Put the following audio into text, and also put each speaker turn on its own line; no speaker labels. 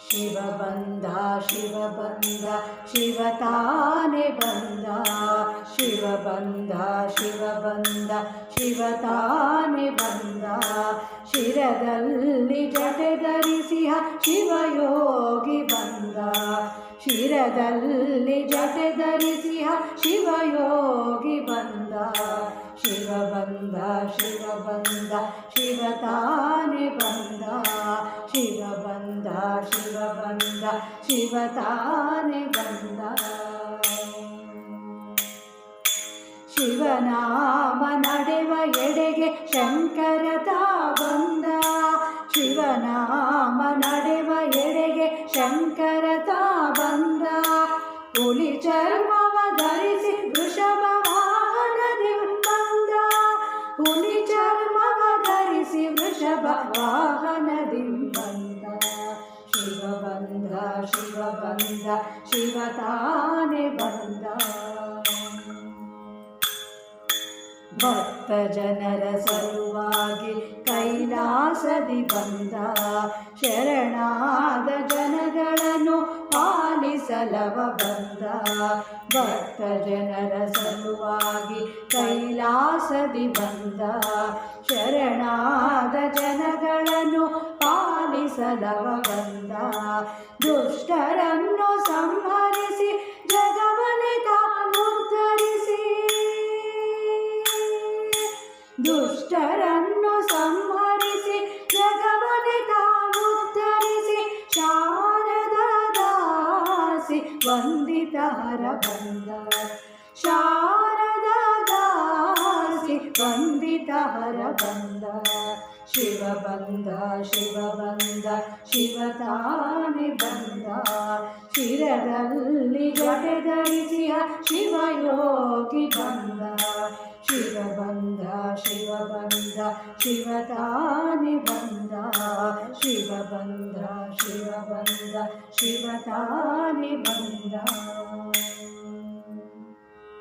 ಶಿವಬಂಧ ಶಿವಬಂಧ ಶಿವತಾನೆ ಬಂದ ಶಿವಬಂಧ ಶಿವಬಂಧ ಶಿವತಾನೆ ಬಂದ ಶಿರದಲ್ಲಿ ಜಟೆ ಧರಿಸಿಹ ಶಿವಯೋಗಿ ಬಂದ ಶಿರದಲ್ಲಿ ಜಟೆ ಧರಿಸಿಹ ಶಿವಯೋಗಿ ಬಂದ ಶಿವಬಂಧ ಶಿವಬಂಧ ಶಿವತಾನೆ ಬಂದ ಶಿವಬಂಧ ಶಿವಬಂಧ ಶಿವತಾನೆ ಬಂದ ಶಿವನಾಮ ನಡೆವ ಎಡೆಗೆ ಶಂಕರತ ಬಂದ ಶಿವನಾಮ ನಡೆವ ಎಡೆಗೆ ಶಂಕರತ ಬಂದ ಹುಲಿ ಚರ್ಮವ ಧರಿಸಿ ವೃಷಭ ವಾಹನದಿ ಬಂದ ಹುಲಿ ಚರ್ಮವ ಧರಿಸಿ ವೃಷಭ ವಾಹನದಿ ಬಂದ ಶಿವಬಂಧ ಶಿವಬಂಧ ಶಿವತಾನೆ ಬಂದ ಭಕ್ತ ಜನರ ಸಲುವಾಗಿ ಕೈಲಾಸದಿ ಬಂದ ಶರಣಾದ ಜನಗಳನ್ನು ಪಾಲಿಸಲವ ಬಂದ ಭಕ್ತ ಜನರ ಸಲುವಾಗಿ ಕೈಲಾಸದಿ ಬಂದ ಶರಣಾದ ಜನಗಳನ್ನು ಪಾಲಿಸಲವ ಬಂದ ದುಷ್ಟರನ್ನು ಸಂಹರಿಸಿ ಜಗವನೆ ತಾನುದ್ಧರಿಸಿ ದುಷ್ಟರನ್ನು ಸಂಹರಿಸಿ ಜಗವನೆ ತಾನುದ್ಧರಿಸಿ ಶಾರದಾ ದಾಸಿ ವಂದಿತಹರ ಬಂದ ಶಾರದಾ ದಾಸಿ ವಂದಿತಹರ ಬಂದ ಶಿವಬಂಧ ಶಿವಬಂಧ ಶಿವತಾನೆ ಬಂದ ಶಿರದಲ್ಲಿ ಜಟೆ ಧರಿಸಿಯ ಶಿವಯೋಗಿ ಬಂದ ಶಿವಬಂಧ ಶಿವಬಂಧ ಶಿವತಾನೆ ಬಂದ ಶಿವಬಂಧ ಶಿವಬಂಧ ಶಿವತಾನೆ ಬಂದ